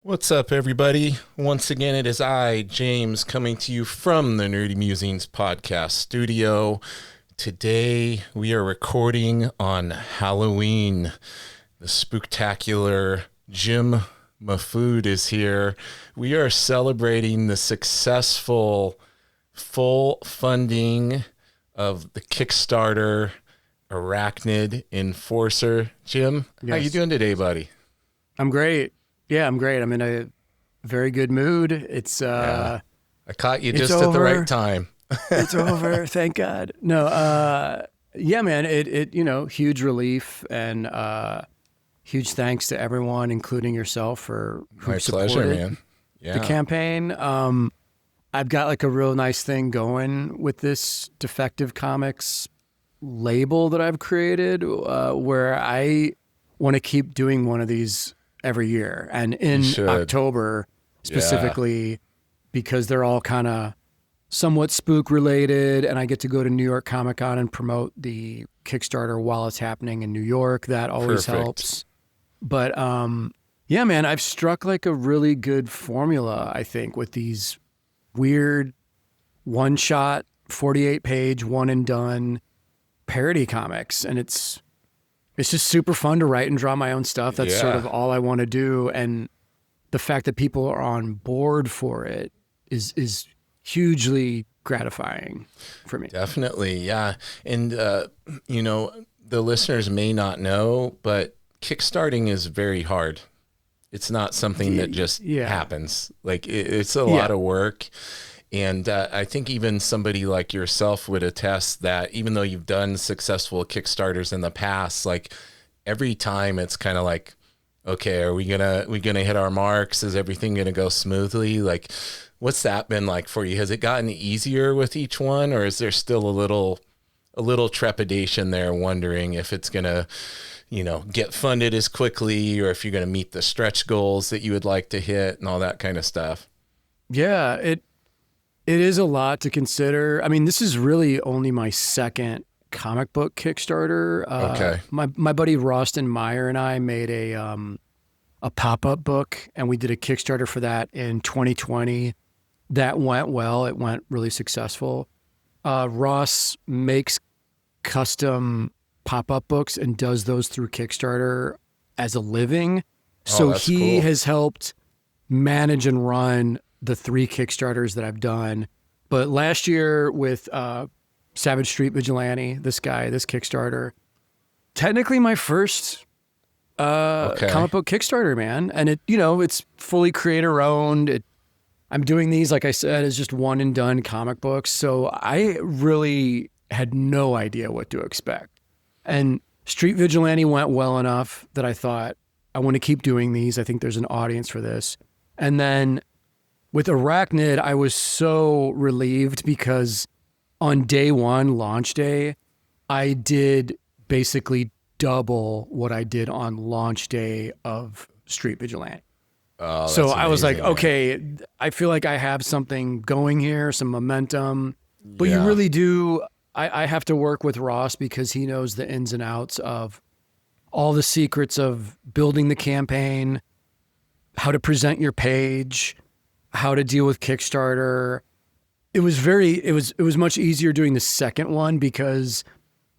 What's up, everybody? Once again, it is I, James, coming to you from the Nerdy Mewzings podcast studio. Today, we are recording on Halloween. The spooktacular Jim Mahfood is here. We are celebrating the successful full funding of the Kickstarter Arachnid Enforcer. Jim, how you doing today, buddy? I'm great. Yeah, I'm great. I'm in a very good mood. It's I caught you just at the right time. It's over, thank God. No, yeah, man. It huge relief and huge thanks to everyone, including yourself, for who My supported pleasure, man. Yeah. the campaign. I've got like a real nice thing going with this Defective Comics label that I've created, where I want to keep doing one of these every year. And in October specifically, because they're all kind of somewhat spook related, and I get to go to New York Comic Con and promote the Kickstarter while it's happening in New York. That always helps. But yeah, man, I've struck like a really good formula, I think, with these weird one-shot, 48-page, one and done parody comics. And it's just super fun to write and draw my own stuff. That's sort of all I want to do. And the fact that people are on board for it is hugely gratifying for me. Definitely, yeah. And, the listeners may not know, but Kickstarting is very hard. It's not something that just happens. Like, it's a lot of work. And I think even somebody like yourself would attest that even though you've done successful Kickstarters in the past, like every time it's kind of like, okay, are we gonna hit our marks? Is everything gonna go smoothly? Like, what's that been like for you? Has it gotten easier with each one, or is there still a little trepidation there, wondering if it's gonna, get funded as quickly, or if you're gonna meet the stretch goals that you would like to hit and all that kind of stuff? Yeah, It is a lot to consider. I mean, this is really only my second comic book Kickstarter. Okay. My buddy Rostin Meyer and I made a pop-up book, and we did a Kickstarter for that in 2020. That went well. It went really successful. Ross makes custom pop-up books and does those through Kickstarter as a living. So he has helped manage and run the 3 Kickstarters that I've done. But last year with Savage Street Vigilante, this Kickstarter, technically my first comic book Kickstarter, man. And it's fully creator owned. I'm doing these, like I said, as just one and done comic books. So I really had no idea what to expect. And Street Vigilante went well enough that I thought, I want to keep doing these. I think there's an audience for this. And then with Arachnid, I was so relieved because on day one, launch day, I did basically double what I did on launch day of Street Vigilante. Oh, so I was like, amazing, okay, I feel like I have something going here, some momentum. But you really do, I have to work with Ross because he knows the ins and outs of all the secrets of building the campaign, how to present your page, how to deal with Kickstarter. It was much easier doing the second one because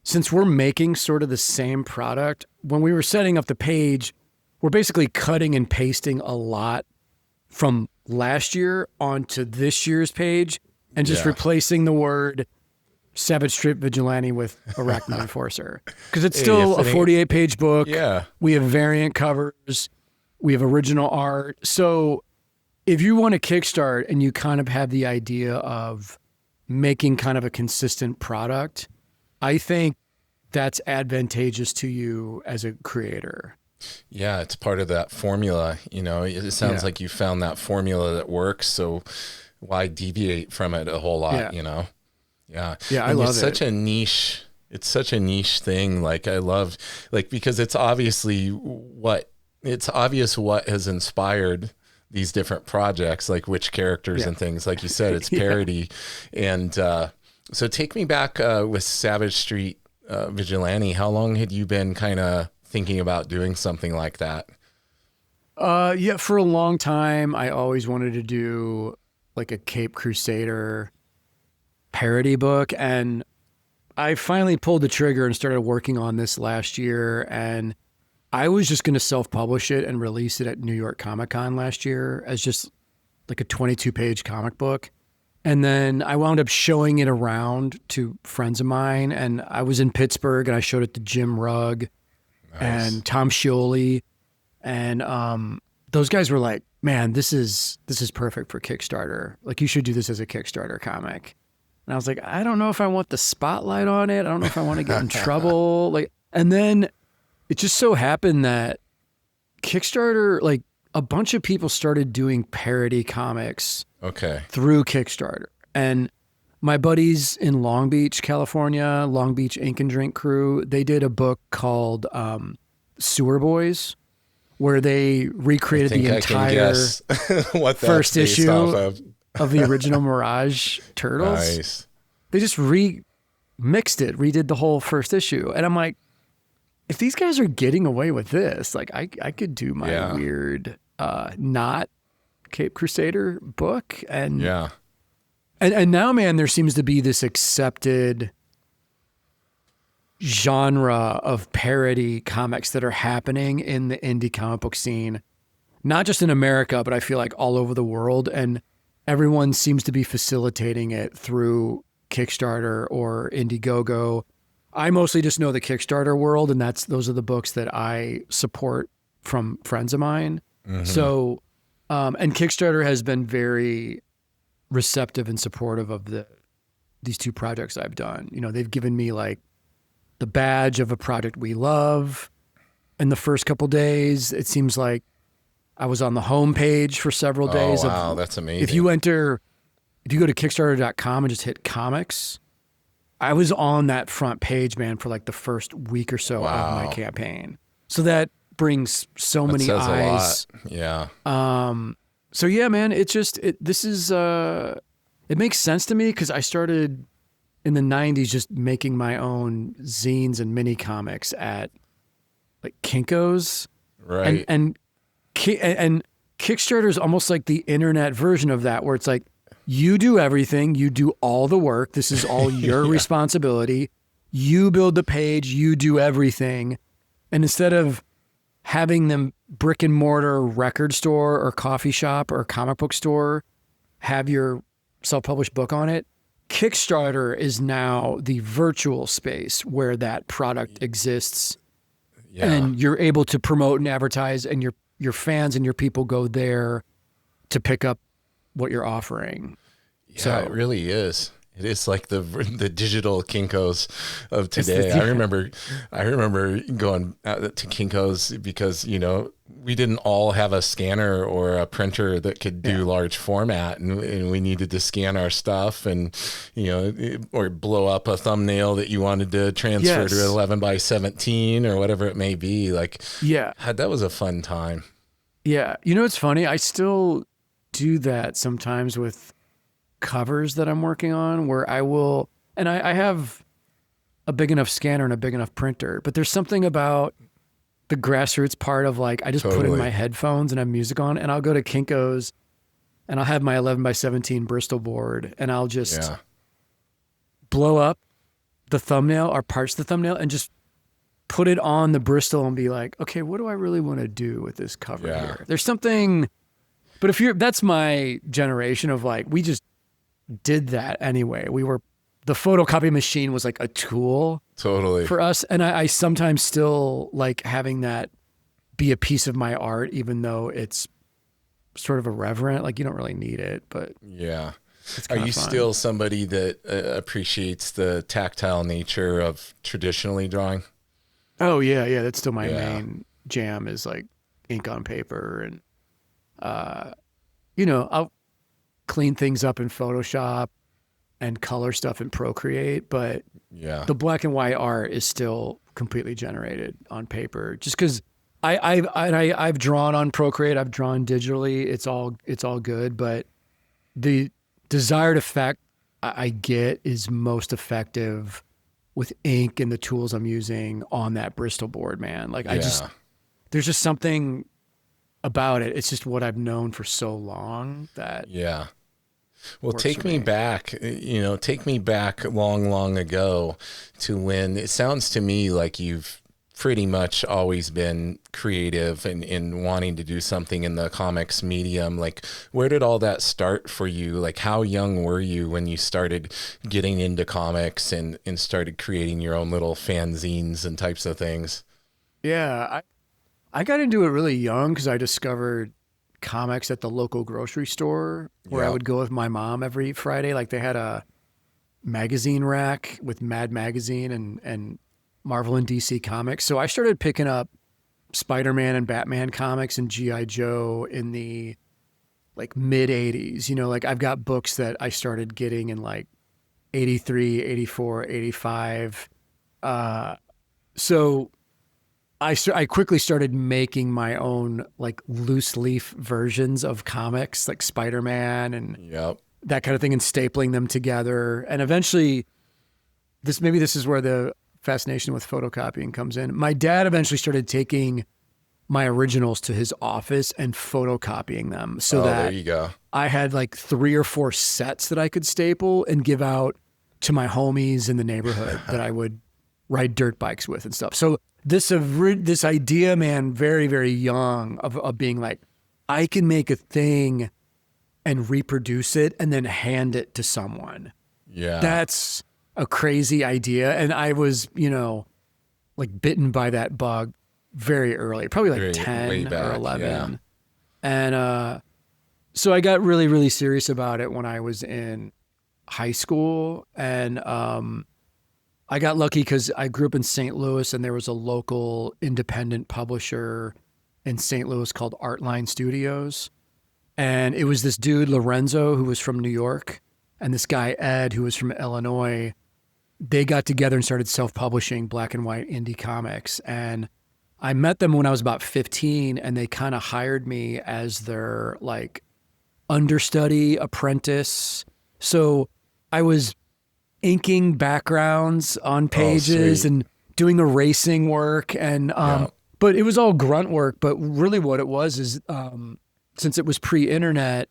since we're making sort of the same product, when we were setting up the page, we're basically cutting and pasting a lot from last year onto this year's page and just replacing the word Savage Street Vigilante with Arachnid Enforcer. Because it's still a 48-page book. Yeah. We have variant covers. We have original art. So if you want to kickstart and you kind of have the idea of making kind of a consistent product, I think that's advantageous to you as a creator. Yeah, it's part of that formula. It sounds like you found that formula that works. So why deviate from it a whole lot, Yeah. Yeah, I love it. It's such a niche thing. Like I love, because it's obvious what has inspired these different projects, like which characters and things. Like you said, it's parody. And so take me back with Savage Street Vigilante. How long had you been kind of thinking about doing something like that? Yeah, for a long time, I always wanted to do like a Cape Crusader parody book. And I finally pulled the trigger and started working on this last year. And I was just going to self-publish it and release it at New York Comic Con last year as just like a 22-page comic book. And then I wound up showing it around to friends of mine. And I was in Pittsburgh and I showed it to Jim Rugg and Tom Scioli. And those guys were like, man, this is perfect for Kickstarter. Like, you should do this as a Kickstarter comic. And I was like, I don't know if I want the spotlight on it. I don't know if I want to get in trouble. Like, and then it just so happened that Kickstarter, like a bunch of people started doing parody comics through Kickstarter. And my buddies in Long Beach, California, Long Beach Ink and Drink crew, they did a book called Sewer Boys, where they recreated the entire first issue of the original Mirage Turtles. Nice. They just remixed it, redid the whole first issue. And I'm like, if these guys are getting away with this, like I could do my weird not Cape Crusader book. And now, man, there seems to be this accepted genre of parody comics that are happening in the indie comic book scene, not just in America, but I feel like all over the world. And everyone seems to be facilitating it through Kickstarter or Indiegogo. I mostly just know the Kickstarter world, and those are the books that I support from friends of mine. Mm-hmm. So, and Kickstarter has been very receptive and supportive of these two projects I've done. You know, they've given me like the badge of a project we love. In the first couple days, it seems like I was on the homepage for several days. Oh, wow, that's amazing. If you go to Kickstarter.com and just hit comics, I was on that front page, man, for like the first week or so of my campaign. So that brings so many eyes. A lot. Yeah. So yeah, man, it makes sense to me because I started in the 90s just making my own zines and mini comics at like Kinko's. Right. And Kickstarter is almost like the internet version of that, where it's like, you do everything, you do all the work. This is all your responsibility. You build the page, you do everything. And instead of having them brick and mortar record store or coffee shop or comic book store have your self-published book on it, Kickstarter is now the virtual space where that product exists. Yeah. And you're able to promote and advertise, and your fans and your people go there to pick up what you're offering. Yeah, so it really is. It is like the digital Kinkos of today. I remember going out to Kinkos because, you know, we didn't all have a scanner or a printer that could do large format, and we needed to scan our stuff and, you know, or blow up a thumbnail that you wanted to transfer to 11 by 17 or whatever it may be. Like, that was a fun time. Yeah. You know, it's funny. I still do that sometimes with covers that I'm working on, where I will, and I have a big enough scanner and a big enough printer, but there's something about the grassroots part of like, I just put in my headphones and have music on, and I'll go to Kinko's and I'll have my 11 by 17 Bristol board, and I'll just blow up the thumbnail or parts of the thumbnail and just put it on the Bristol and be like, okay, what do I really want to do with this cover here? There's something, but that's my generation of like, we just did that anyway. The photocopy machine was like a tool for us. And I sometimes still like having that be a piece of my art, even though it's sort of irreverent. Like, you don't really need it, but are you still somebody that appreciates the tactile nature of traditionally drawing? Oh yeah. That's still my main jam, is like ink on paper. And, you know, I'll clean things up in Photoshop and color stuff in Procreate, but the black and white art is still completely generated on paper. Just because I've drawn on Procreate, I've drawn digitally, it's all good, but the desired effect I get is most effective with ink and the tools I'm using on that Bristol board, man. Like there's just something about it. It's just what I've known for so long that. Yeah. Well, take me back, take me back long, long ago to when it sounds to me like you've pretty much always been creative and wanting to do something in the comics medium. Like, where did all that start for you? Like, how young were you when you started getting into comics and started creating your own little fanzines and types of things? Yeah, I got into it really young because I discovered comics at the local grocery store where I would go with my mom every Friday. Like, they had a magazine rack with Mad Magazine and Marvel and DC comics. So I started picking up Spider-Man and Batman comics and G.I. Joe in the like mid 80s. Like, I've got books that I started getting in like 83, 84, 85. So I quickly started making my own like loose leaf versions of comics like Spider-Man and that kind of thing, and stapling them together. And eventually this is where the fascination with photocopying comes in. My dad eventually started taking my originals to his office and photocopying them so that there you go. I had like 3 or 4 sets that I could staple and give out to my homies in the neighborhood that I would ride dirt bikes with and stuff. So this idea, man, very, very young of being like, I can make a thing and reproduce it and then hand it to someone. Yeah. That's a crazy idea. And I was, like bitten by that bug very early, probably like 10 or 11. Yeah. And so I got really, really serious about it when I was in high school. And I got lucky because I grew up in St. Louis and there was a local independent publisher in St. Louis called Artline Studios. And it was this dude, Lorenzo, who was from New York, and this guy, Ed, who was from Illinois. They got together and started self-publishing black and white indie comics. And I met them when I was about 15, and they kind of hired me as their like understudy apprentice. So I was inking backgrounds on pages and doing erasing work. And, but it was all grunt work. But really what it was is, since it was pre-internet,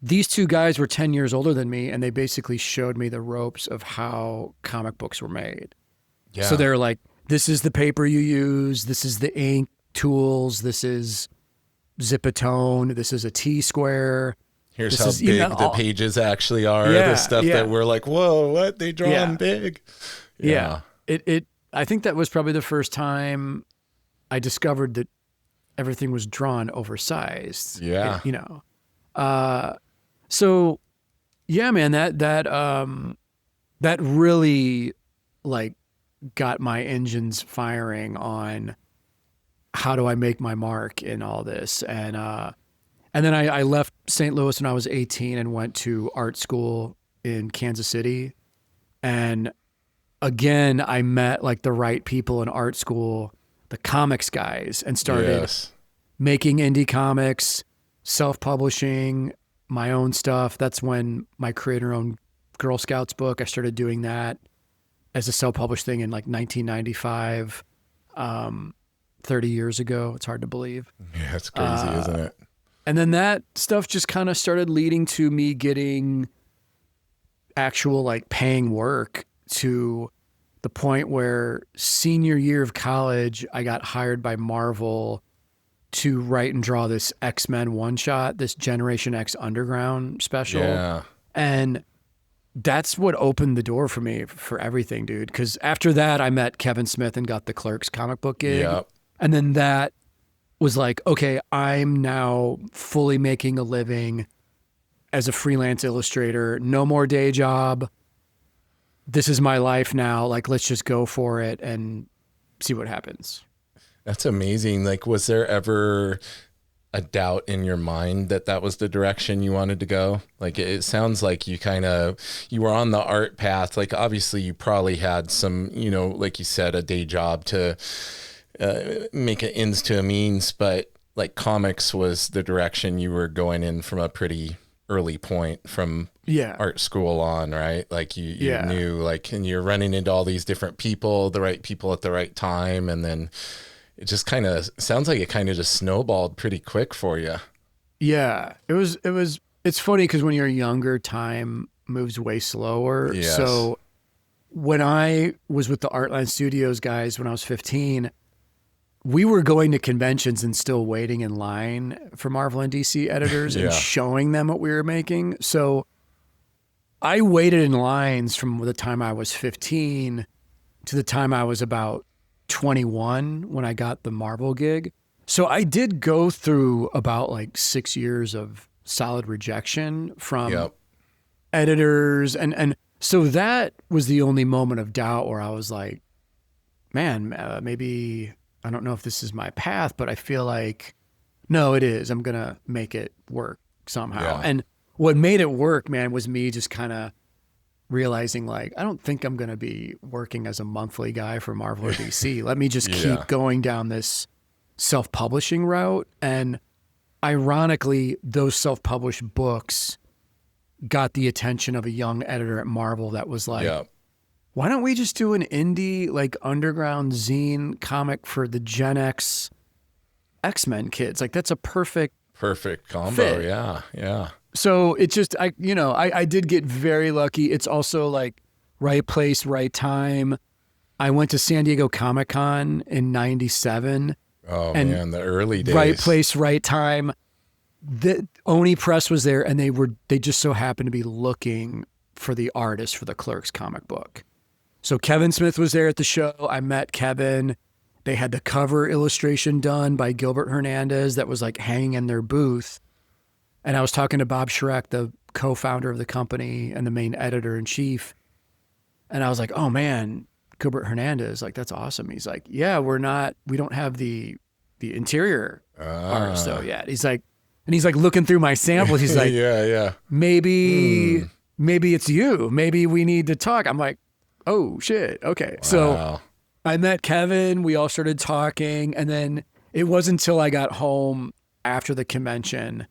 these two guys were 10 years older than me, and they basically showed me the ropes of how comic books were made. Yeah. So they're like, this is the paper you use. This is the ink tools. This is Zipatone. This is a T-square. Here's how big the pages actually are. The stuff that we're like, whoa, what? They draw them big. Yeah. I think that was probably the first time I discovered that everything was drawn oversized. Yeah. So yeah, man, that really like got my engines firing on how do I make my mark in all this. And then I left St. Louis when I was 18 and went to art school in Kansas City. And again, I met like the right people in art school, the comics guys, and started making indie comics, self-publishing my own stuff. That's when my creator-owned Grrl Scouts book, I started doing that as a self-published thing in like 1995, 30 years ago. It's hard to believe. Yeah, it's crazy, isn't it? And then that stuff just kind of started leading to me getting actual like paying work, to the point where senior year of college, I got hired by Marvel to write and draw this X-Men one-shot, this Generation X Underground special. Yeah. And that's what opened the door for me for everything, dude. Because after that, I met Kevin Smith and got the Clerks comic book gig. Yep. And then that was like, okay, I'm now fully making a living as a freelance illustrator. No more day job. This is my life now. Like, let's just go for it and see what happens. That's amazing. Like, was there ever a doubt in your mind that that was the direction you wanted to go? Like, it sounds like you were on the art path. Like, obviously you probably had some, like you said, a day job to make it ends to a means, but like comics was the direction you were going in from a pretty early point from art school on, right? Like you knew, like, and you're running into all these different people, the right people at the right time. And then it just kind of sounds like it kind of just snowballed pretty quick for you. Yeah, it's funny because when you're younger, time moves way slower. Yes. So when I was with the Artline Studios guys when I was 15, we were going to conventions and still waiting in line for Marvel and DC editors and showing them what we were making. So I waited in lines from the time I was 15 to the time I was about 21 when I got the Marvel gig. So I did go through about like 6 years of solid rejection from editors. And so that was the only moment of doubt where I was like, man, maybe I don't know if this is my path, but I feel like, no, it is. I'm going to make it work somehow. Yeah. And what made it work, man, was me just kind of realizing like, I don't think I'm going to be working as a monthly guy for Marvel or DC. Let me just keep going down this self-publishing route. And ironically, those self-published books got the attention of a young editor at Marvel that was like, why don't we just do an indie, like underground zine comic for the Gen X X-Men kids? Like that's a perfect combo. fit. Yeah. So it just, I did get very lucky. It's also like right place, right time. I went to San Diego Comic-Con in 97. Oh man, the early days. Right place, right time. The Oni Press was there, and they just so happened to be looking for the artist for the Clerks comic book. So Kevin Smith was there at the show. I met Kevin. They had the cover illustration done by Gilbert Hernandez that was like hanging in their booth. And I was talking to Bob Schreck, the co-founder of the company and the main editor-in-chief. And I was like, oh man, Gilbert Hernandez, like, that's awesome. He's like, yeah, we don't have the interior artist though yet. He's like looking through my samples. He's like, maybe it's you. Maybe we need to talk. I'm like, oh shit. Okay. Wow. So I met Kevin, we all started talking. And then it wasn't until I got home after the convention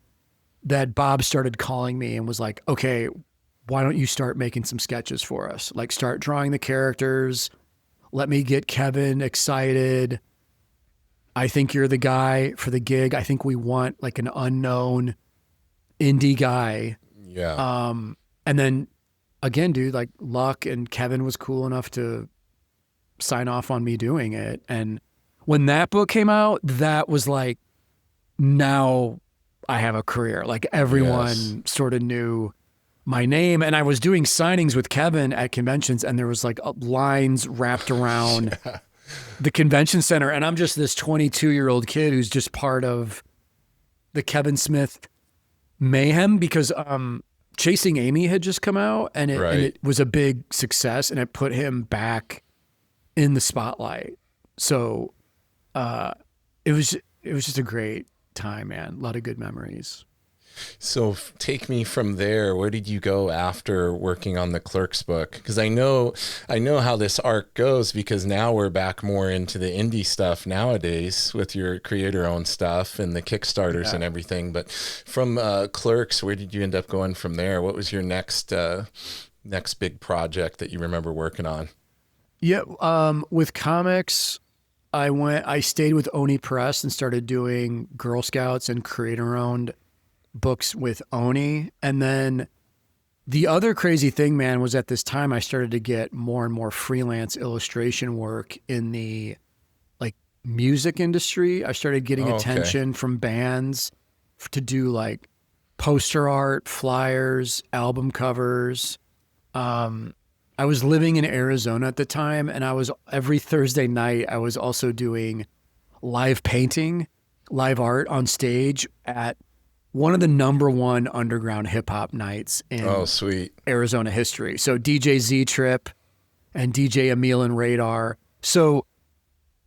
that Bob started calling me and was like, okay, why don't you start making some sketches for us? Like start drawing the characters. Let me get Kevin excited. I think you're the guy for the gig. I think we want like an unknown indie guy. Yeah. And then again, dude, like luck, and Kevin was cool enough to sign off on me doing it. And when that book came out, that was like, now I have a career. Like everyone sort of knew my name, and I was doing signings with Kevin at conventions, and there was like lines wrapped around the convention center. And I'm just this 22-year-old kid who's just part of the Kevin Smith mayhem because Chasing Amy had just come out, and it was a big success, and it put him back in the spotlight. So it was just a great time, man. A lot of good memories. So take me from there. Where did you go after working on the Clerks book? Because I know how this arc goes, because now we're back more into the indie stuff nowadays with your creator-owned stuff and the Kickstarters and everything. But from Clerks, where did you end up going from there? What was your next big project that you remember working on? Yeah, with comics, I stayed with Oni Press and started doing Grrl Scouts and creator-owned books with Oni. And then the other crazy thing, man, was at this time I started to get more and more freelance illustration work in the like music industry. I started getting attention from bands to do like poster art, flyers, album covers. I was living in Arizona at the time, and every Thursday night, I was also doing live painting, live art on stage at one of the #1 underground hip hop nights in Arizona history. So DJ Z Trip and DJ Emil and Radar. So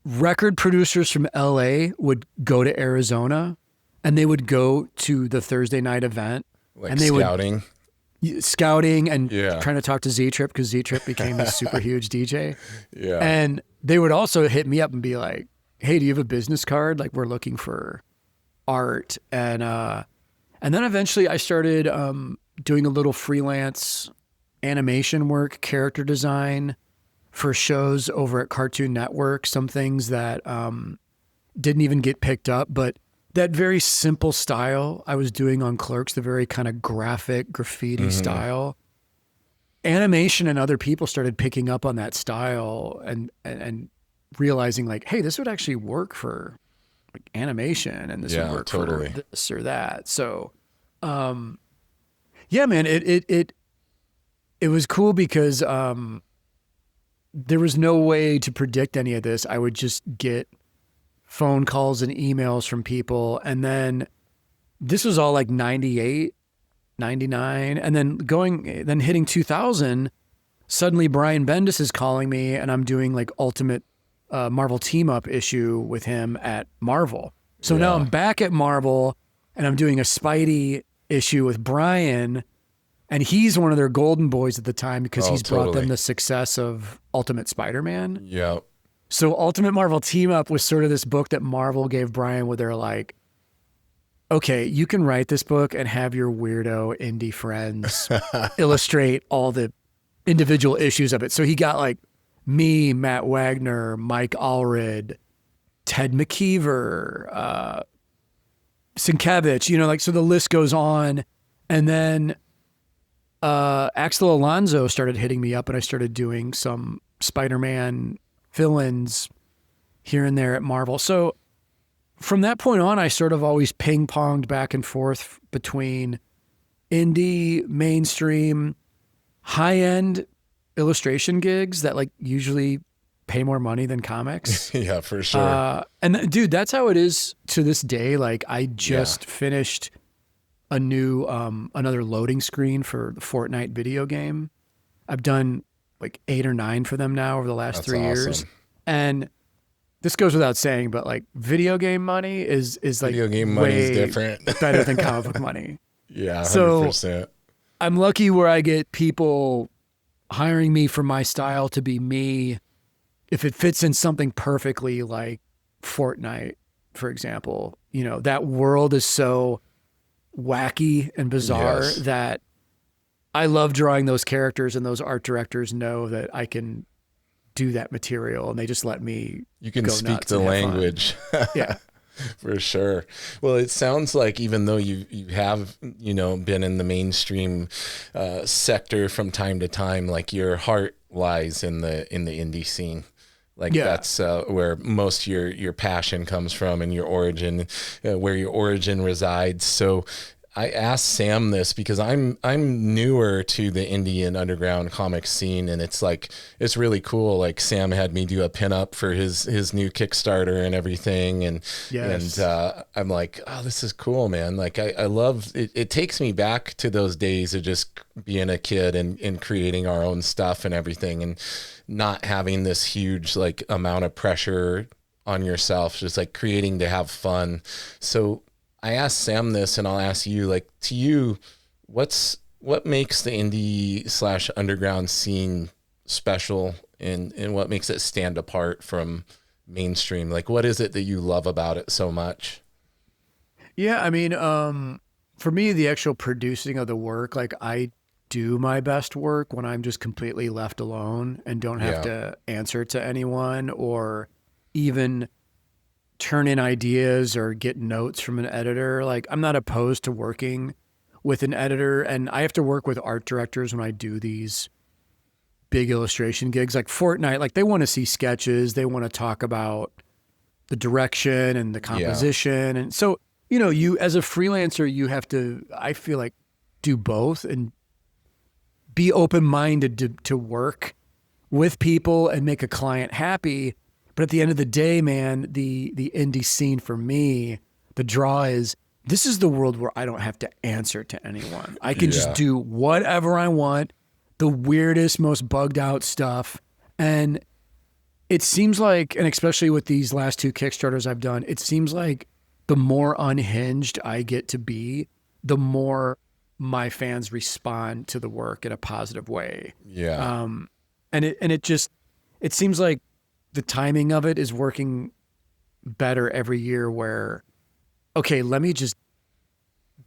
record producers from LA would go to Arizona, and they would go to the Thursday night event. Like and they scouting? Scouting and trying to talk to Z Trip, because Z Trip became a super huge DJ. Yeah. And they would also hit me up and be like, hey, do you have a business card? Like, we're looking for art. And then eventually I started doing a little freelance animation work, character design for shows over at Cartoon Network, some things that didn't even get picked up, but that very simple style I was doing on Clerks, the very kind of graphic graffiti style, animation and other people started picking up on that style and realizing like, hey, this would actually work for like animation, and this would work for this or that. So, yeah, man, it was cool because there was no way to predict any of this. I would just get phone calls and emails from people. And then this was all like 98, 99. And then hitting 2000, suddenly Brian Bendis is calling me and I'm doing like Ultimate Marvel Team Up issue with him at Marvel. So now I'm back at Marvel and I'm doing a Spidey issue with Brian. And he's one of their golden boys at the time because he's brought them the success of Ultimate Spider-Man. Yeah. So Ultimate Marvel Team Up was sort of this book that Marvel gave Brian where they're like, okay, you can write this book and have your weirdo indie friends illustrate all the individual issues of it. So he got like me, Matt Wagner, Mike Allred, Ted McKeever, Sienkiewicz, you know, like, so the list goes on. And then Axel Alonso started hitting me up and I started doing some Spider-Man fill-ins here and there at Marvel. So from that point on, I sort of always ping-ponged back and forth between indie, mainstream, high-end illustration gigs that like usually pay more money than comics. Yeah, for sure. And dude, that's how it is to this day. Like I just finished a new, another loading screen for the Fortnite video game. I've done like 8 or 9 for them now over the last 3 years. And this goes without saying, but like video game money is like video game money is different. Better than comic book money. Yeah, 100%. So I'm lucky where I get people hiring me for my style to be me if it fits in something perfectly, like Fortnite, for example. You know, that world is so wacky and bizarre that I love drawing those characters, and those art directors know that I can do that material and they just let me can speak the language. Yeah. For sure. Well, it sounds like even though you have, you know, been in the mainstream sector from time to time, like your heart lies in the indie scene. Like that's where most of your passion comes from, and your origin, where your origin resides. So I asked Sam this because I'm newer to the indie and underground comic scene, and it's really cool. Like Sam had me do a pinup for his new Kickstarter and everything, and I'm like, oh, this is cool, man. Like I love it. It takes me back to those days of just being a kid and creating our own stuff and everything, and not having this huge like amount of pressure on yourself, just like creating to have fun. So I asked Sam this, and I'll ask you, like, to you, what makes the indie / underground scene special, and what makes it stand apart from mainstream? Like, what is it that you love about it so much? Yeah, I mean, for me, the actual producing of the work, like I do my best work when I'm just completely left alone and don't have to answer to anyone or even turn in ideas or get notes from an editor. Like I'm not opposed to working with an editor, and I have to work with art directors when I do these big illustration gigs like Fortnite. Like they want to see sketches. They want to talk about the direction and the composition. And so, you know, you as a freelancer, you have to, I feel like, do both and be open-minded to work with people and make a client happy. But at the end of the day, man, the indie scene for me, the draw is, this is the world where I don't have to answer to anyone. I can just do whatever I want, the weirdest, most bugged out stuff. And it seems like, and especially with these last 2 Kickstarters I've done, it seems like the more unhinged I get to be, the more my fans respond to the work in a positive way. Yeah. And it seems like the timing of it is working better every year where, okay, let me just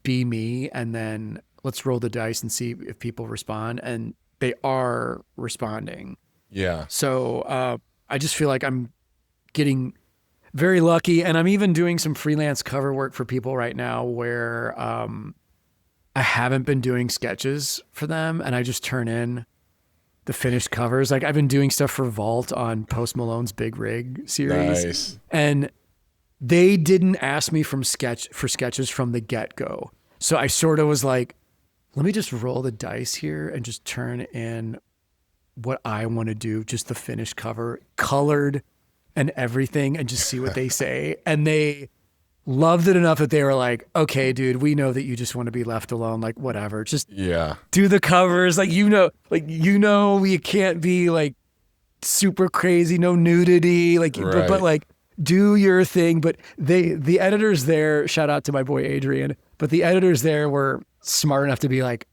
be me and then let's roll the dice and see if people respond. And they are responding. Yeah. So I just feel like I'm getting very lucky. And I'm even doing some freelance cover work for people right now where I haven't been doing sketches for them, and I just turn in the finished covers. Like I've been doing stuff for Vault on Post Malone's Big Rig series. Nice. And they didn't ask me for sketches from the get-go. So I sort of was like, let me just roll the dice here and just turn in what I want to do, just the finished cover, colored and everything, and just see what they say. And they loved it enough that they were like, okay, dude, we know that you just want to be left alone. Like, whatever, just do the covers. Like, we can't be like super crazy, no nudity, like, right. but like, do your thing. But the editors there, shout out to my boy Adrian, but the editors there were smart enough to be like,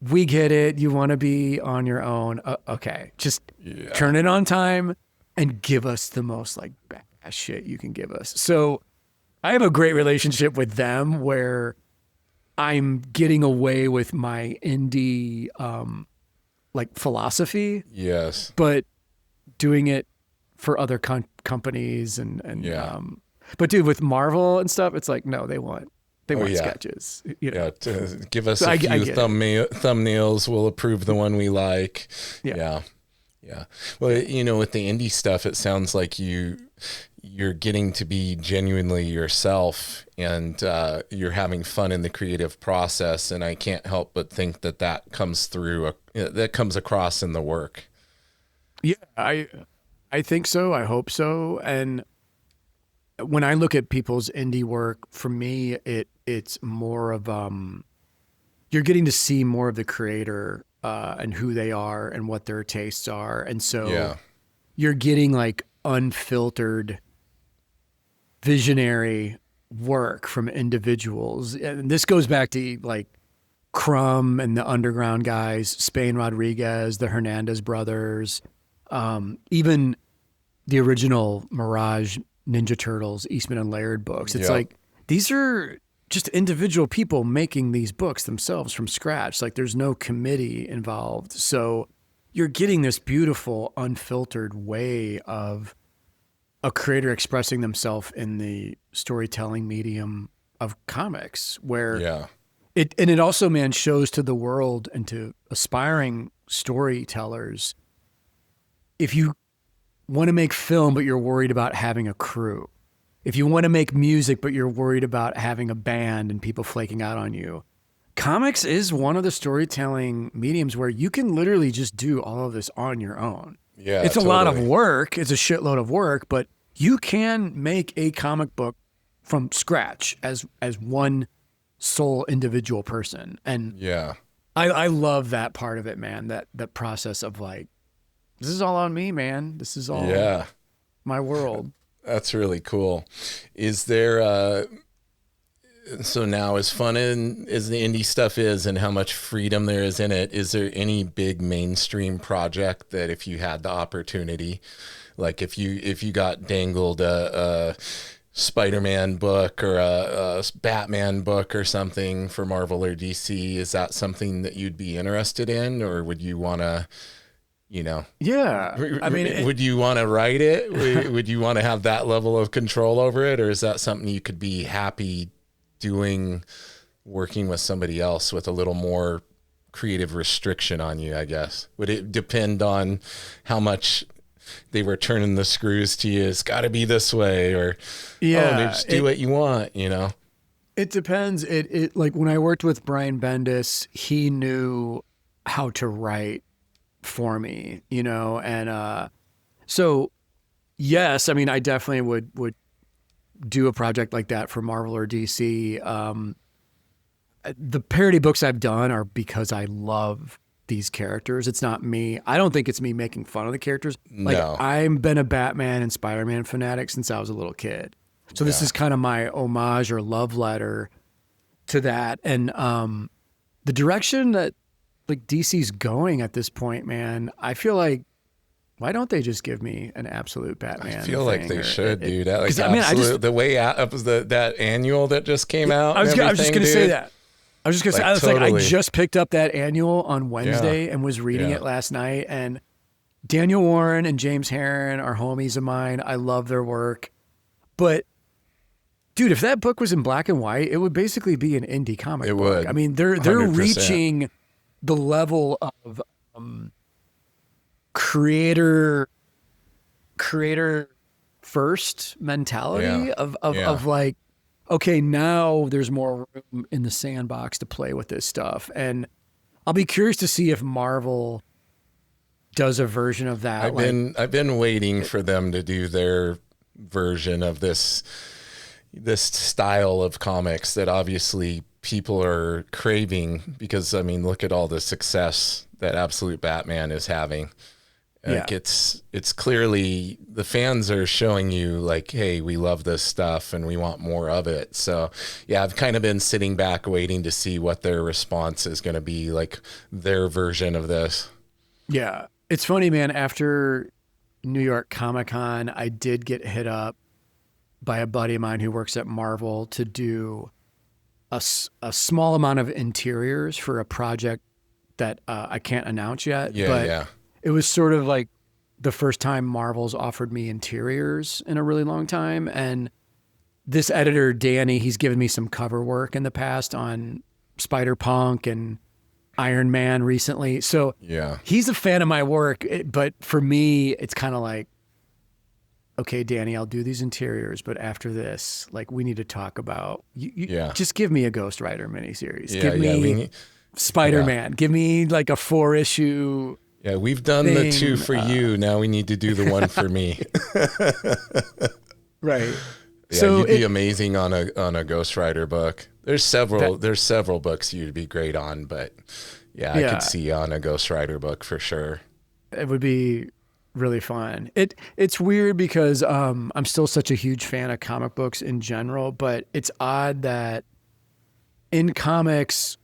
we get it. You want to be on your own. Okay. Just turn it on time and give us the most like badass shit you can give us. So I have a great relationship with them where I'm getting away with my indie, like philosophy. Yes. But doing it for other companies but dude, with Marvel and stuff, it's like, no, they want sketches. You know? Give us a few thumbnails. We'll approve the one we like. Yeah. Well, with the indie stuff, it sounds like you're getting to be genuinely yourself, and you're having fun in the creative process. And I can't help but think that comes through, that comes across in the work. Yeah, I think so. I hope so. And when I look at people's indie work, for me, it's more of you're getting to see more of the creator and who they are and what their tastes are, and so you're getting like unfiltered, visionary work from individuals. And this goes back to like Crumb and the Underground guys, Spain Rodriguez, the Hernandez brothers, even the original Mirage Ninja Turtles, Eastman and Laird books. It's like, these are just individual people making these books themselves from scratch. Like there's no committee involved. So you're getting this beautiful, unfiltered way of a creator expressing themselves in the storytelling medium of comics, where it also, man, shows to the world and to aspiring storytellers, if you want to make film, but you're worried about having a crew, if you want to make music, but you're worried about having a band and people flaking out on you, comics is one of the storytelling mediums where you can literally just do all of this on your own. Yeah, it's a lot of work. It's a shitload of work, but you can make a comic book from scratch as one sole individual person. And I love that part of it, man, that process of like, this is all on me, man. This is all my world. That's really cool. Is there, so now as fun as the indie stuff is and how much freedom there is in it, is there any big mainstream project that if you had the opportunity, like if you got dangled a Spider-Man book or a Batman book or something for Marvel or DC, is that something that you'd be interested in, or would you want to, I mean, would you want to write it? Would you want to have that level of control over it? Or is that something you could be happy doing, working with somebody else with a little more creative restriction on you, I guess? Would it depend on how much they were turning the screws to you? It's got to be this way, or just do what you want, It depends. It like when I worked with Brian Bendis, he knew how to write for me, and so yes, I mean, I definitely would do a project like that for Marvel or DC. The parody books I've done are because I love these characters. It's not me. I don't think it's me making fun of the characters. Like, I've been a Batman and Spider-Man fanatic since I was a little kid. So this is kind of my homage or love letter to that. And the direction that like DC's going at this point, man, I feel like, why don't they just give me an absolute Batman? I feel like they should, dude. The way out was that annual that just came out. I was just going to say that. I was just going to say, totally. I just picked up that annual on Wednesday and was reading it last night. And Daniel Warren and James Herron are homies of mine. I love their work. But dude, if that book was in black and white, it would basically be an indie comic book. Would. I mean, they're 100%. reaching the level of creator first mentality of like, okay, now there's more room in the sandbox to play with this stuff. And I'll be curious to see if Marvel does a version of that. I've been waiting for them to do their version of this style of comics that obviously people are craving, because I mean, look at all the success that Absolute Batman is having. Like it's clearly the fans are showing you like, hey, we love this stuff and we want more of it. So yeah, I've kind of been sitting back waiting to see what their response is going to be, like their version of this. Yeah. It's funny, man. After New York Comic Con, I did get hit up by a buddy of mine who works at Marvel to do a small amount of interiors for a project that I can't announce yet. But it was sort of like the first time Marvel's offered me interiors in a really long time. And this editor, Danny, he's given me some cover work in the past on Spider-Punk and Iron Man recently. So he's a fan of my work. But for me, it's kind of like, okay, Danny, I'll do these interiors, but after this, like, we need to talk about, just give me a Ghost Rider miniseries. Give me Spider-Man. Give me like a 4-issue. Yeah, we've done the 2 for you. Now we need to do the 1 for me. Right. Yeah, so you'd be amazing on a Ghost Rider book. There's several books you'd be great on, but I could see you on a Ghost Rider book for sure. It would be really fun. It's weird because I'm still such a huge fan of comic books in general, but it's odd that in comics,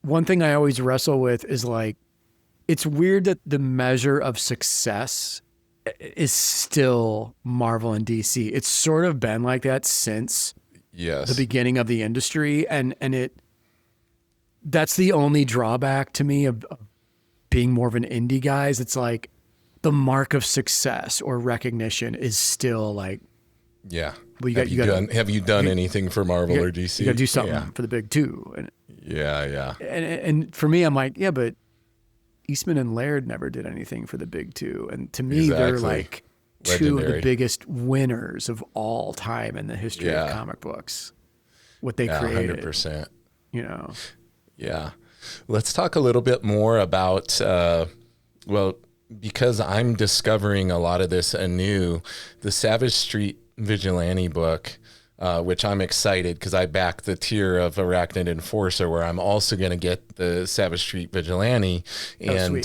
one thing I always wrestle with is like, it's weird that the measure of success is still Marvel and DC. It's sort of been like that since the beginning of the industry, and that's the only drawback to me of being more of an indie guy. Is it's like the mark of success or recognition is still like, have you done anything for Marvel or DC? You got to do something for the big 2. And, and for me, I'm like, but Eastman and Laird never did anything for the big 2. And to me, they're like two of the biggest winners of all time in the history of comic books. What they created. 100%. You know? Yeah. Let's talk a little bit more about, because I'm discovering a lot of this anew, the Savage Street Vigilante book, which I'm excited because I back the tier of Arachnid Enforcer, where I'm also going to get the Savage Street Vigilante. And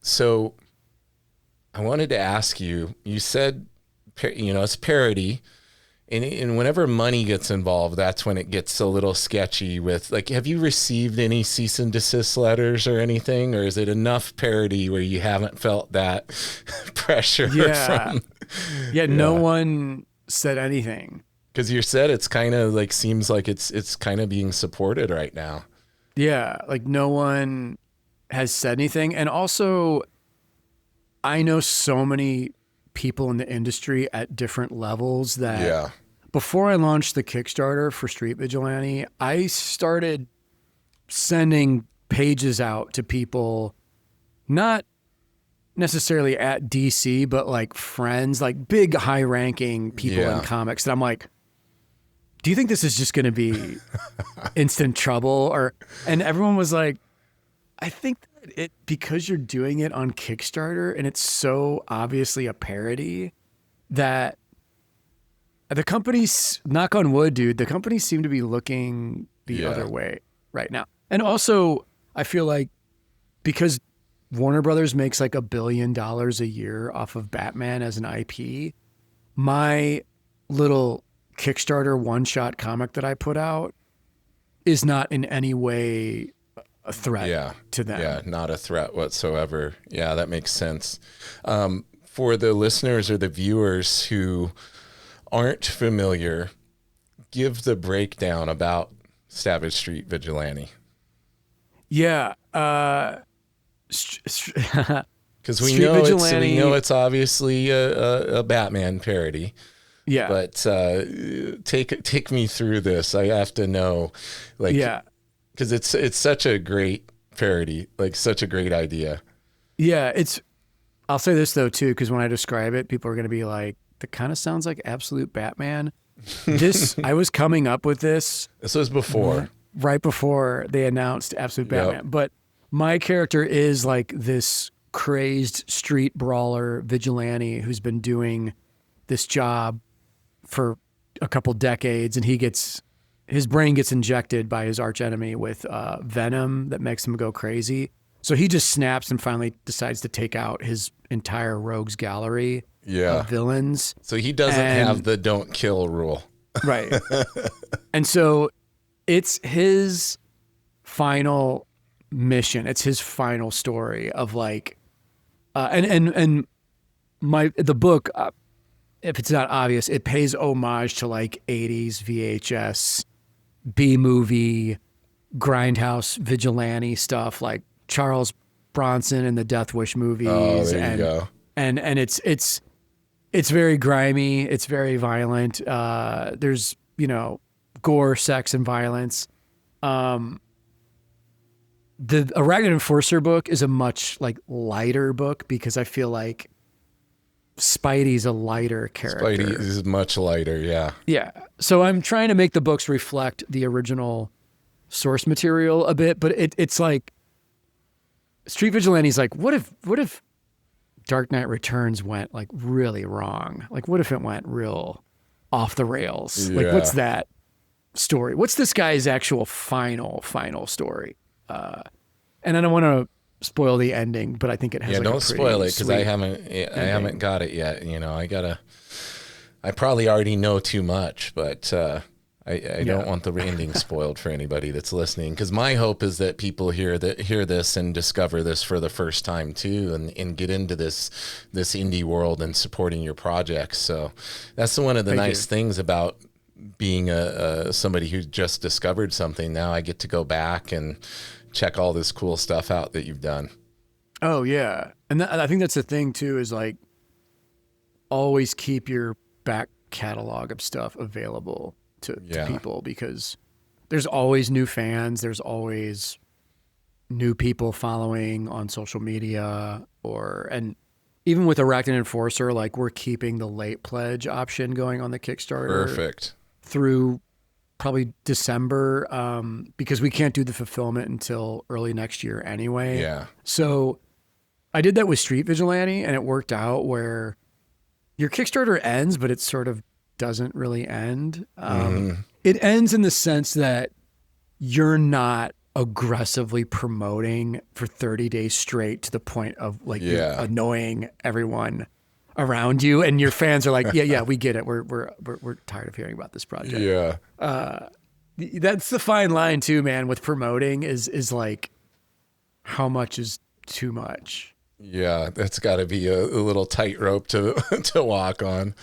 so I wanted to ask you, you said, it's parody. And whenever money gets involved, that's when it gets a little sketchy with, like, have you received any cease and desist letters or anything? Or is it enough parody where you haven't felt that pressure from? No one said anything. Because you said it's kind of like, seems like it's kind of being supported right now. Yeah, like no one has said anything. And also, I know so many people in the industry at different levels that before I launched the Kickstarter for Street Vigilante, I started sending pages out to people, not necessarily at DC, but like friends, like big high ranking people in comics that I'm like, do you think this is just going to be instant trouble? And everyone was like, I think that because you're doing it on Kickstarter and it's so obviously a parody that the companies, knock on wood, dude, the companies seem to be looking the other way right now. And also, I feel like because Warner Brothers makes like $1 billion a year off of Batman as an IP, my little Kickstarter one-shot comic that I put out is not in any way a threat to them. Yeah, not a threat whatsoever. Yeah, that makes sense. For the listeners or the viewers who aren't familiar, give the breakdown about Savage Street Vigilante. Yeah. Because we know it's obviously a Batman parody. Yeah. But take me through this. I have to know, like, yeah, because it's such a great parody, like such a great idea. Yeah, I'll say this though too, because when I describe it, people are going to be like, "That kind of sounds like Absolute Batman." I was coming up with this. This was before, right before they announced Absolute Batman. Yep. But my character is like this crazed street brawler vigilante who's been doing this job for a couple decades, and his brain gets injected by his archenemy with venom that makes him go crazy. So he just snaps and finally decides to take out his entire rogues gallery of villains. So he doesn't have the don't kill rule. Right. And so it's his final mission. It's his final story of like, the book, if it's not obvious, it pays homage to like 80s VHS, B-movie, grindhouse vigilante stuff like Charles Bronson and the Death Wish movies. Oh, there you go. And it's very grimy. It's very violent. There's, gore, sex, and violence. The Arachnid Enforcer book is a much like lighter book because I feel like Spidey's a lighter character. Spidey is much lighter, yeah. Yeah. So I'm trying to make the books reflect the original source material a bit, but it's like Street Vigilante's like, what if Dark Knight Returns went like really wrong? Like, what if it went real off the rails? Yeah. Like, what's that story? What's this guy's actual final story? And I don't want to spoil the ending, but I think it has. Yeah, like don't spoil it because I haven't got it yet. I probably already know too much, but I don't want the ending spoiled for anybody that's listening, because my hope is that people hear this and discover this for the first time too, and get into this indie world and supporting your projects. So that's one of the nice things about being somebody who just discovered something. Now I get to go back and check all this cool stuff out that you've done. Oh yeah, and I think that's the thing too, is like always keep your back catalog of stuff available to people, because there's always new fans, there's always new people following on social media, and even with Arachnid Enforcer, like we're keeping the late pledge option going on the Kickstarter. Perfect. Through probably December, because we can't do the fulfillment until early next year anyway. Yeah. So I did that with Street Vigilante, and it worked out where your Kickstarter ends, but it sort of doesn't really end. It ends in the sense that you're not aggressively promoting for 30 days straight to the point of like you're annoying everyone around you, and your fans are like, yeah, we get it. We're tired of hearing about this project. Yeah. That's the fine line too, man, with promoting is like how much is too much. Yeah, that's got to be a little tightrope to walk on.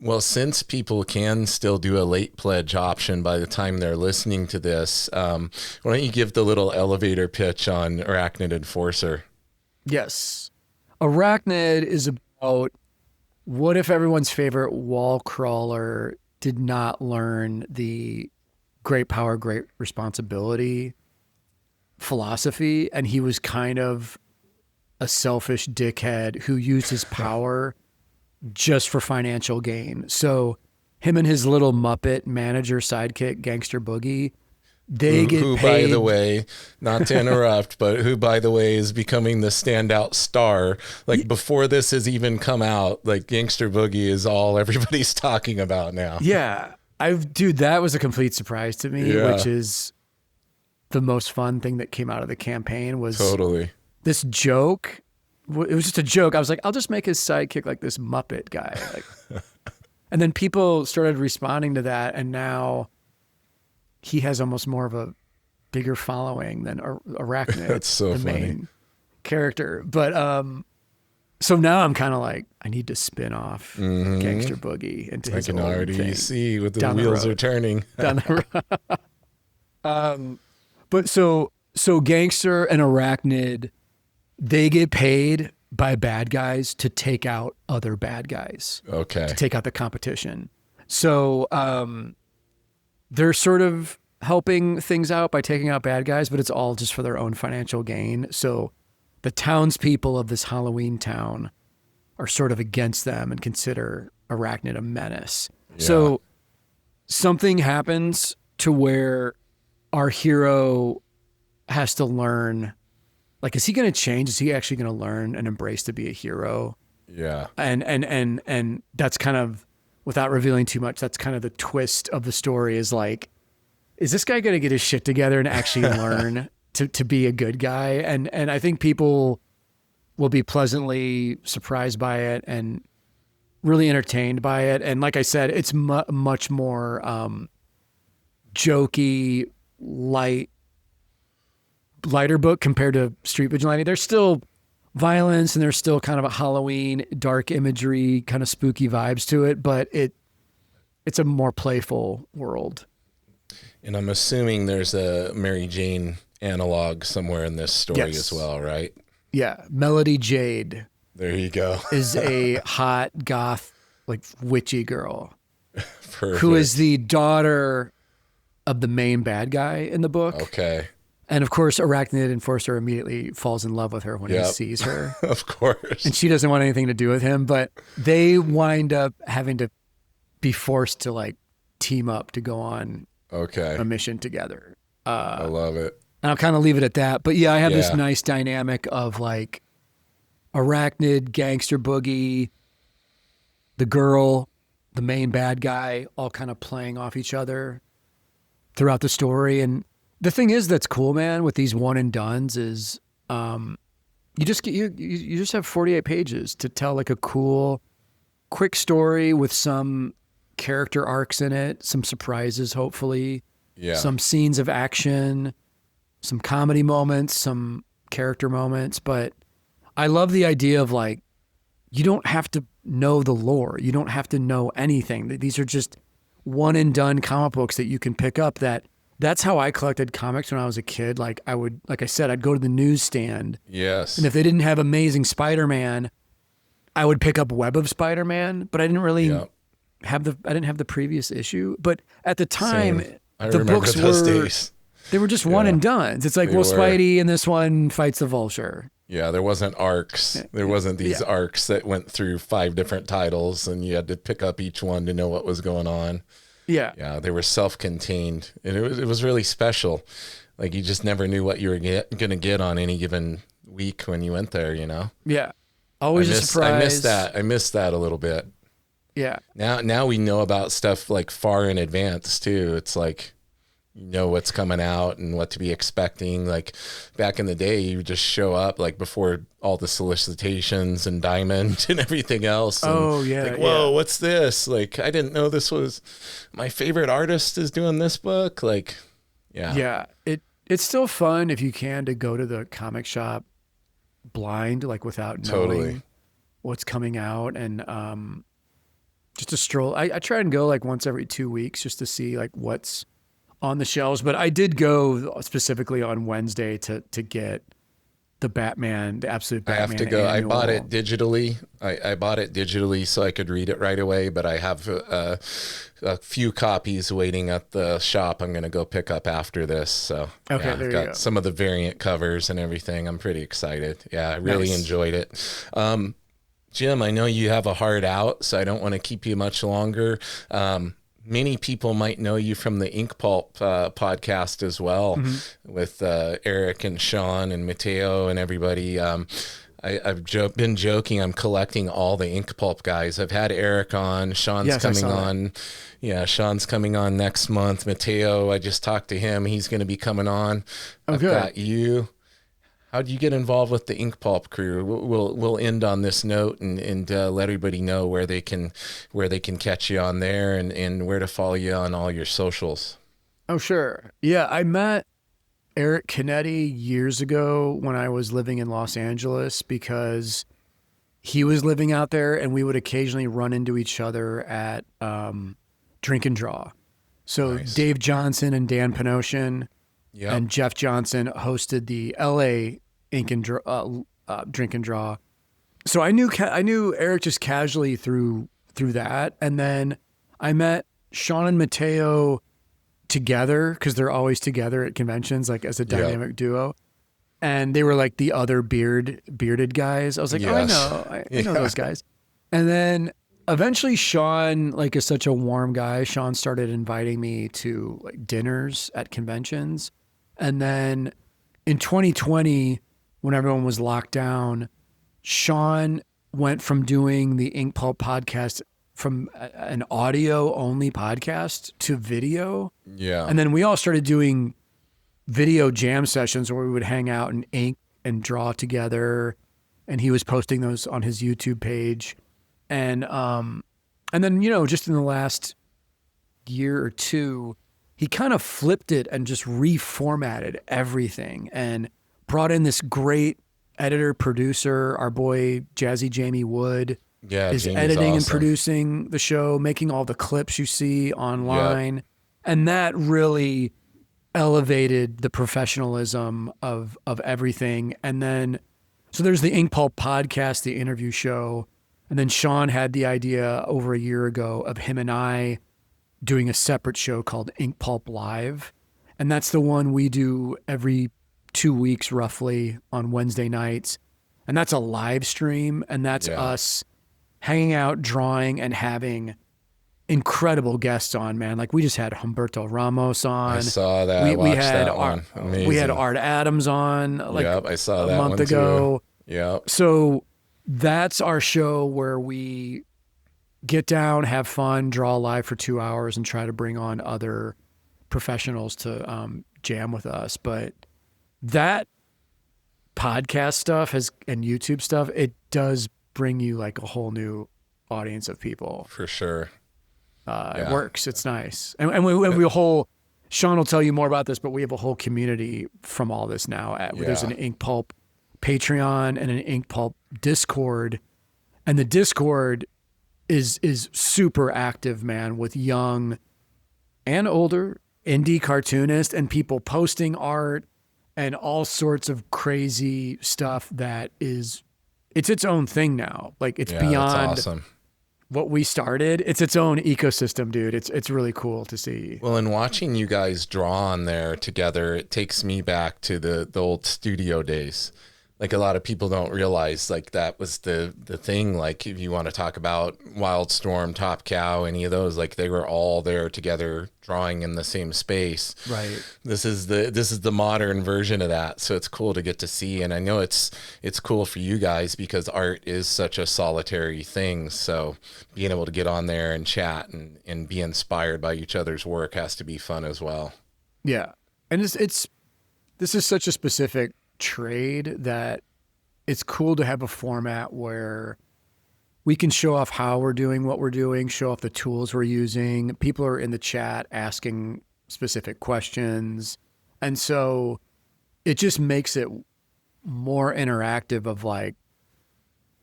Well, since people can still do a late pledge option by the time they're listening to this, why don't you give the little elevator pitch on Arachnid Enforcer? Yes. Arachnid is about what if everyone's favorite wall crawler did not learn the great power, great responsibility philosophy, and he was kind of a selfish dickhead who used his power just for financial gain. So him and his little Muppet manager sidekick, Gangster Boogie, they get paid. By the way, not to interrupt, but who, by the way, is becoming the standout star. Like before this has even come out, like Gangster Boogie is all everybody's talking about now. Yeah. Dude, that was a complete surprise to me, which is the most fun thing that came out of the campaign was totally this joke. It was just a joke. I was like, I'll just make his sidekick like this Muppet guy. Like, and then people started responding to that, and now he has almost more of a bigger following than Arachnid. That's so the funny. Main character. But so now I'm kind of like, I need to spin off Gangster Boogie into his own thing. I can already see what the wheels are turning. Down the road. But so Gangster and Arachnid, they get paid by bad guys to take out other bad guys. Okay. To take out the competition. So they're sort of helping things out by taking out bad guys, but it's all just for their own financial gain. So the townspeople of this Halloween town are sort of against them and consider Arachnid a menace. Yeah. So something happens to where our hero has to learn, like, is he going to change? Is he actually going to learn and embrace to be a hero? Yeah. And that's kind of, without revealing too much, that's kind of the twist of the story, is like, is this guy going to get his shit together and actually learn to be a good guy? And I think people will be pleasantly surprised by it and really entertained by it. And like I said, it's much more jokey, lighter book compared to Street Vigilante. There's still violence and there's still kind of a Halloween dark imagery, kind of spooky vibes to it, but it's a more playful world. And I'm assuming there's a Mary Jane analog somewhere in this story Yes. as well, right? Yeah. Melody Jade. There you go. Is a hot goth, like, witchy girl. Perfect. Who is the daughter of the main bad guy in the book. Okay. And of course, Arachnid Enforcer immediately falls in love with her when he sees her. Of course. And she doesn't want anything to do with him, but they wind up having to be forced to, like, team up to go on a mission together. I love it. And I'll kind of leave it at that. But yeah, I have this nice dynamic of, like, Arachnid, Gangster Boogie, the girl, the main bad guy, all kind of playing off each other throughout the story. And the thing is that's cool, man, with these one and dones is you just have 48 pages to tell, like, a cool, quick story with some character arcs in it, some surprises, hopefully, some scenes of action, some comedy moments, some character moments. But I love the idea of, like, you don't have to know the lore. You don't have to know anything. These are just one and done comic books that you can pick up. That's how I collected comics when I was a kid. Like, I said, I'd go to the newsstand. Yes. And if they didn't have Amazing Spider-Man, I would pick up Web of Spider-Man, but I didn't really I didn't have the previous issue. But at the time, the books they were just one and dones. It's like, Spidey in this one fights the Vulture. Yeah, there wasn't arcs. There wasn't these arcs that went through 5 different titles and you had to pick up each one to know what was going on. Yeah. Yeah, they were self-contained. And it was really special. Like, you just never knew what you were going to get on any given week when you went there, you know? Yeah. Always a surprise. I missed that a little bit. Yeah. Now we know about stuff, like, far in advance too. It's like, you know what's coming out and what to be expecting. Like, back in the day, you would just show up, like, before all the solicitations and Diamond and everything else. And like, whoa, what's this? Like, I didn't know this was my favorite artist is doing this book. Like, yeah. It's still fun if you can to go to the comic shop blind, like, without knowing what's coming out, and just to stroll. I try and go, like, once every 2 weeks just to see, like, what's on the shelves. But I did go specifically on Wednesday to get the Batman, the Absolute Batman. I have to go. Annual. I bought it digitally. I bought it digitally so I could read it right away, but I have a few copies waiting at the shop I'm going to go pick up after this. So I've got some of the variant covers and everything. I'm pretty excited. Yeah, I really enjoyed it. Jim, I know you have a hard out, so I don't want to keep you much longer. Many people might know you from the Inkpulp podcast as well, with Eric and Sean and Mateo and everybody. I've been joking. I'm collecting all the Inkpulp guys. I've had Eric on. Sean's coming on. Yeah, Sean's coming on next month. Mateo, I just talked to him. He's going to be coming on. I've got you. How do you get involved with the Inkpulp crew? We'll end on this note and let everybody know where they can catch you on there and where to follow you on all your socials. Oh, sure. Yeah, I met Eric Canetti years ago when I was living in Los Angeles because he was living out there and we would occasionally run into each other at Drink and Draw. So nice. Dave Johnson and Dan Panosian and Jeff Johnson hosted the LA Drink and Draw So I knew Eric just casually through that, and then I met Sean and Mateo together because they're always together at conventions, like as a dynamic duo. And they were like the other bearded guys. I was like, oh, I know those guys. And then eventually Sean, like, is such a warm guy. Sean started inviting me to like dinners at conventions. And then in 2020, when everyone was locked down, Sean went from doing the Inkpulp podcast from an audio only podcast to video. Yeah. And then we all started doing video jam sessions where we would hang out and ink and draw together. And he was posting those on his YouTube page. And then, you know, just in the last year or two, he kind of flipped it and just reformatted everything and brought in this great editor, producer, our boy Jazzy Jamie Wood. Yeah, is Jamie's editing awesome. and producing the show, making all the clips you see online. Yep. And that really elevated the professionalism of everything. And then, so there's the Inkpulp podcast, the interview show. And then Sean had the idea over a year ago of him and I doing a separate show called Inkpulp Live. And that's the one we do every 2 weeks roughly on Wednesday nights. And that's a live stream. And that's us hanging out, drawing, and having incredible guests on, man. Like we just had Humberto Ramos on. I saw that. We had that one. Amazing. We had Art Adams on like I saw a month ago. Yep. So that's our show where we get down, have fun, draw live for 2 hours, and try to bring on other professionals to jam with us. But that podcast stuff and YouTube stuff, it does bring you like a whole new audience of people. For sure. It works. It's nice. And we Sean will tell you more about this, but we have a whole community from all this now. There's an Inkpulp Patreon and an Inkpulp Discord. And the Discord is super active, man, with young and older indie cartoonists and people posting art and all sorts of crazy stuff that is, it's its own thing now. Like it's beyond awesome. What we started. It's its own ecosystem, dude. It's really cool to see. Well, and watching you guys draw on there together, it takes me back to the old studio days. Like a lot of people don't realize like that was the thing. Like if you want to talk about Wildstorm, Top Cow, any of those, like they were all there together drawing in the same space. Right. This is the modern version of that. So it's cool to get to see. And I know it's cool for you guys because art is such a solitary thing. So being able to get on there and chat and be inspired by each other's work has to be fun as well. Yeah. And this is such a specific trade that it's cool to have a format where we can show off how we're doing what we're doing, show off the tools we're using. People are in the chat asking specific questions. And so it just makes it more interactive of like,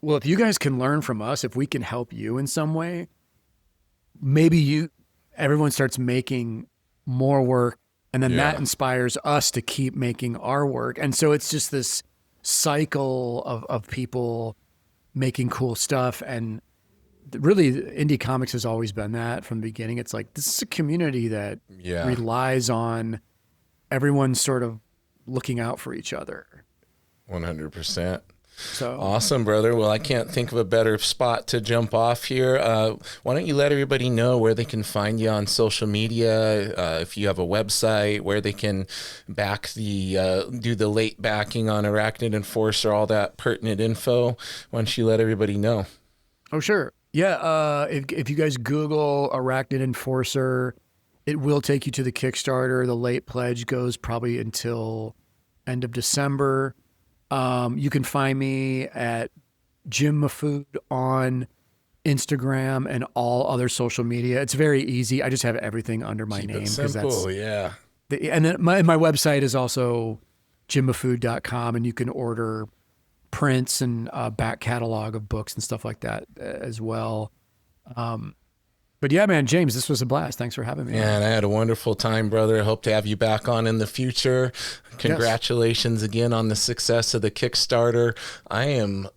well, if you guys can learn from us, if we can help you in some way, maybe everyone starts making more work. And then that inspires us to keep making our work. And so it's just this cycle of people making cool stuff. And really, indie comics has always been that from the beginning. It's like, this is a community that relies on everyone sort of looking out for each other. 100%. So awesome, brother. Well, I can't think of a better spot to jump off here. Why don't you let everybody know where they can find you on social media, if you have a website, where they can back do the late backing on Arachnid Enforcer, all that pertinent info. Why don't you let everybody know? Oh, sure. Yeah. If you guys Google Arachnid Enforcer, it will take you to the Kickstarter. The late pledge goes probably until end of December. You can find me at Jim Mahfood on Instagram and all other social media. It's very easy. I just have everything under my name. It simple, And then my website is also jimmahfood.com, and you can order prints and back catalog of books and stuff like that as well. But yeah, man, James, this was a blast. Thanks for having me. Yeah, and I had a wonderful time, brother. I hope to have you back on in the future. Congratulations again on the success of the Kickstarter. I am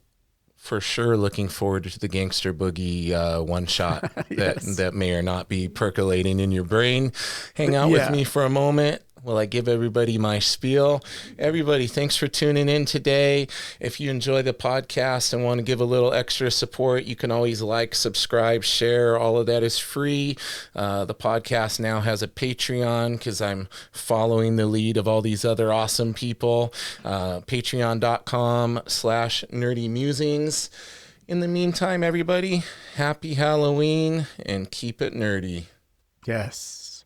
for sure looking forward to the Gangster Boogie one shot that may or not be percolating in your brain. Hang out with me for a moment while I give everybody my spiel. Everybody, thanks for tuning in today. If you enjoy the podcast and want to give a little extra support, you can always like, subscribe, share. All of that is free. The podcast now has a Patreon because I'm following the lead of all these other awesome people. Patreon.com/Nerdy Mewzings. In the meantime, everybody, happy Halloween and keep it nerdy. Yes.